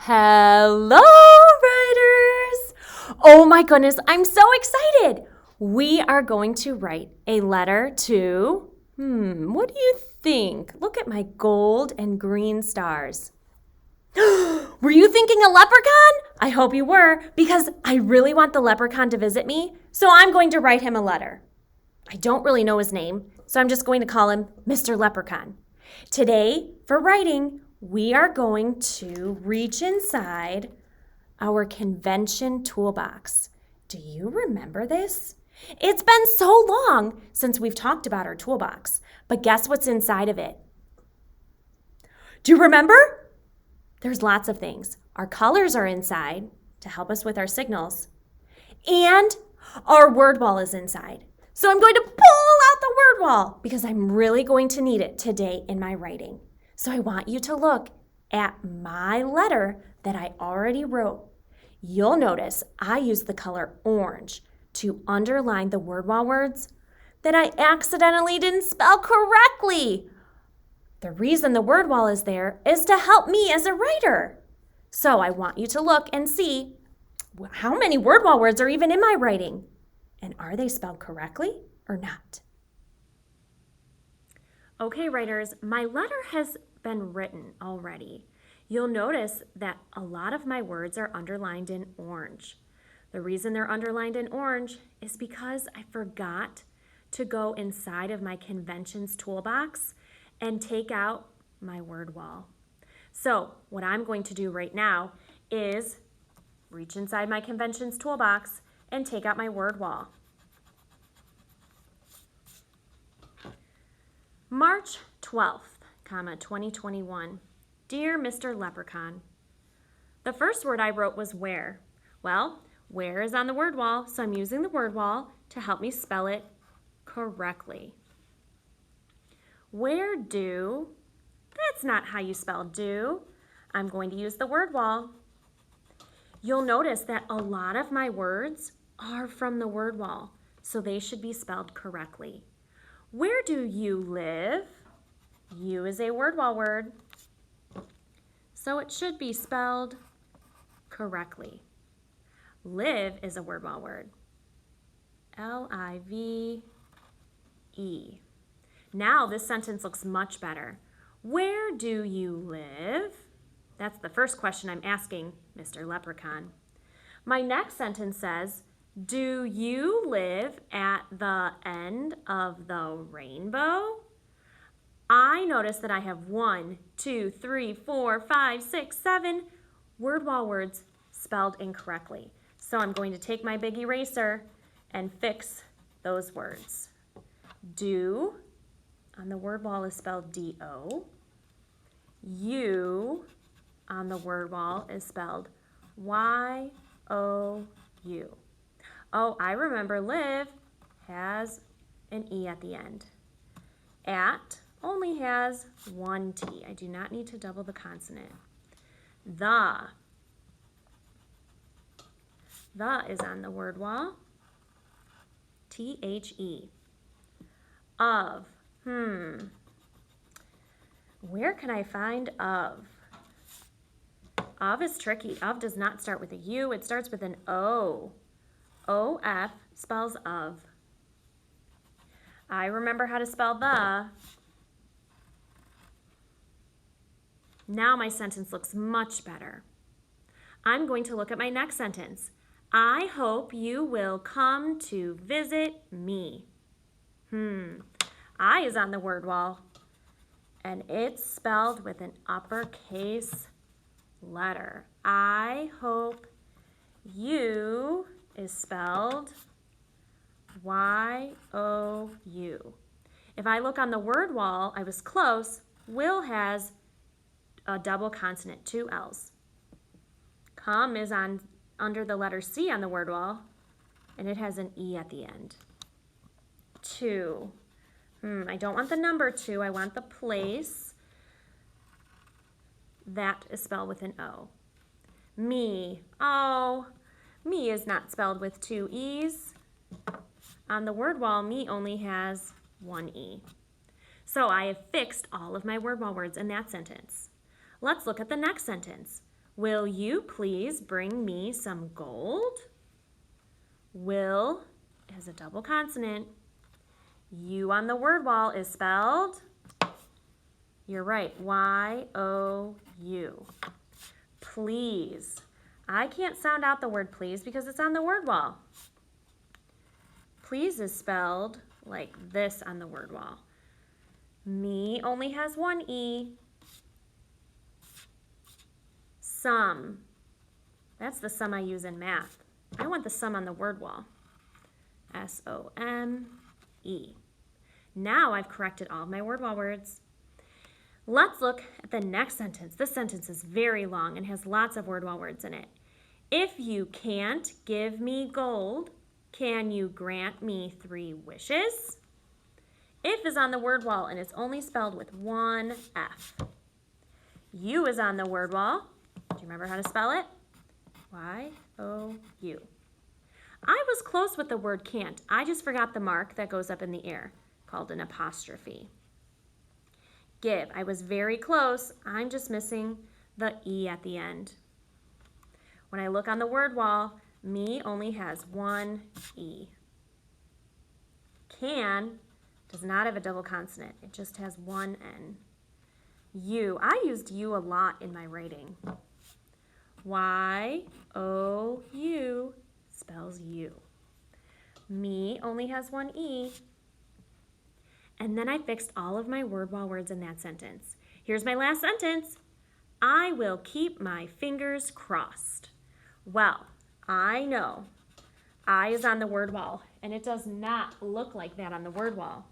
Hello, writers! Oh my goodness, I'm so excited! We are going to write a letter to, what do you think? Look at my gold and green stars. Were you thinking a leprechaun? I hope you were, because I really want the leprechaun to visit me, so I'm going to write him a letter. I don't really know his name, so I'm just going to call him Mr. Leprechaun. Today, for writing, we are going to reach inside our convention toolbox. Do you remember this? It's been so long since we've talked about our toolbox, but guess what's inside of it? Do you remember? There's lots of things. Our colors are inside to help us with our signals, and our word wall is inside. So I'm going to pull out the word wall because I'm really going to need it today in my writing. So I want you to look at my letter that I already wrote. You'll notice I used the color orange to underline the word wall words that I accidentally didn't spell correctly. The reason the word wall is there is to help me as a writer. So I want you to look and see how many word wall words are even in my writing. And are they spelled correctly or not? Okay, writers, my letter has been written already. You'll notice that a lot of my words are underlined in orange. The reason they're underlined in orange is because I forgot to go inside of my conventions toolbox and take out my word wall. So what I'm going to do right now is reach inside my conventions toolbox and take out my word wall. March 12th, 2021. Dear Mr. Leprechaun. The first word I wrote was where. Well, where is on the word wall, so I'm using the word wall to help me spell it correctly. Where do, that's not how you spell do. I'm going to use the word wall. You'll notice that a lot of my words are from the word wall, so they should be spelled correctly. Where do you live? You is a word wall word, so it should be spelled correctly. Live is a word wall word. L-I-V-E. Now this sentence looks much better. Where do you live? That's the first question I'm asking Mr. Leprechaun. My next sentence says, do you live at the end of the rainbow? I notice that I have 1, 2, 3, 4, 5, 6, 7 word wall words spelled incorrectly. So I'm going to take my big eraser and fix those words. Do on the word wall is spelled D-O. You on the word wall is spelled Y-O-U. Oh, I remember live has an E at the end. At only has one T. I do not need to double the consonant. The is on the word wall. T-H-E. Of. Where can I find of? Of is tricky. Of does not start with a U. It starts with an O. O-F spells of. I remember how to spell the. Now my sentence looks much better. I'm going to look at my next sentence. I hope you will come to visit me. I is on the word wall, and it's spelled with an uppercase letter. I hope you is spelled Y-O-U. If I look on the word wall, I was close. Will has a double consonant, 2 L's. Come is under the letter C on the word wall, and it has an E at the end. 2. I don't want the number 2. I want the place. That is spelled with an O. Me. Oh, me is not spelled with 2 E's. On the word wall, me only has 1 E. So I have fixed all of my word wall words in that sentence. Let's look at the next sentence. Will you please bring me some gold? Will is a double consonant. U on the word wall is spelled, you're right, Y-O-U. Please. I can't sound out the word please because it's on the word wall. Please is spelled like this on the word wall. Me only has one E. Some. That's the sum I use in math. I want the sum on the word wall. S-O-M-E. Now I've corrected all of my word wall words. Let's look at the next sentence. This sentence is very long and has lots of word wall words in it. If you can't give me gold, can you grant me 3 wishes? If is on the word wall and it's only spelled with one F. U is on the word wall. Do you remember how to spell it? Y-O-U. I was close with the word can't. I just forgot the mark that goes up in the air, called an apostrophe. Give. I was very close. I'm just missing the E at the end. When I look on the word wall, me only has one E. Can does not have a double consonant. It just has one N. U. I used U a lot in my writing. Y-O-U spells you. Me only has one E. And then I fixed all of my word wall words in that sentence. Here's my last sentence. I will keep my fingers crossed. Well, I know I is on the word wall, and it does not look like that on the word wall.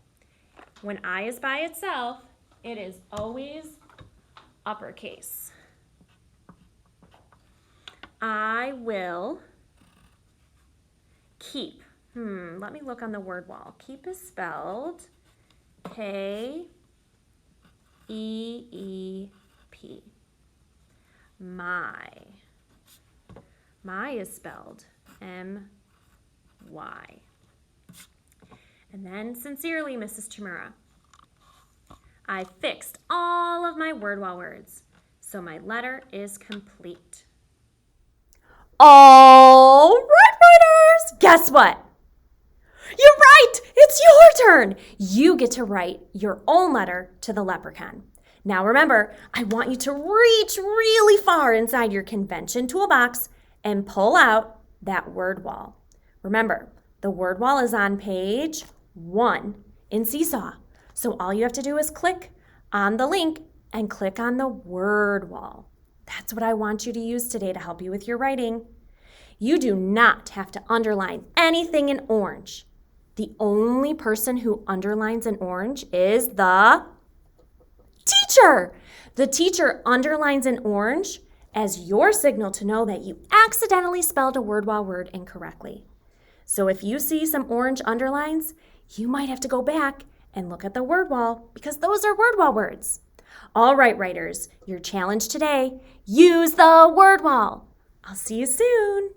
When I is by itself, it is always uppercase. I will keep. Let me look on the word wall. Keep is spelled K-E-E-P. My. My is spelled M-Y. And then, sincerely, Mrs. Chimera. I fixed all of my word wall words, so my letter is complete. All right, writers! Guess what? You're right! It's your turn! You get to write your own letter to the leprechaun. Now remember, I want you to reach really far inside your convention toolbox and pull out that word wall. Remember, the word wall is on page 1 in Seesaw. So all you have to do is click on the link and click on the word wall. That's what I want you to use today to help you with your writing. You do not have to underline anything in orange. The only person who underlines in orange is the teacher. The teacher underlines in orange as your signal to know that you accidentally spelled a word wall word incorrectly. So if you see some orange underlines, you might have to go back and look at the word wall because those are word wall words. All right, writers, your challenge today, use the word wall. I'll see you soon.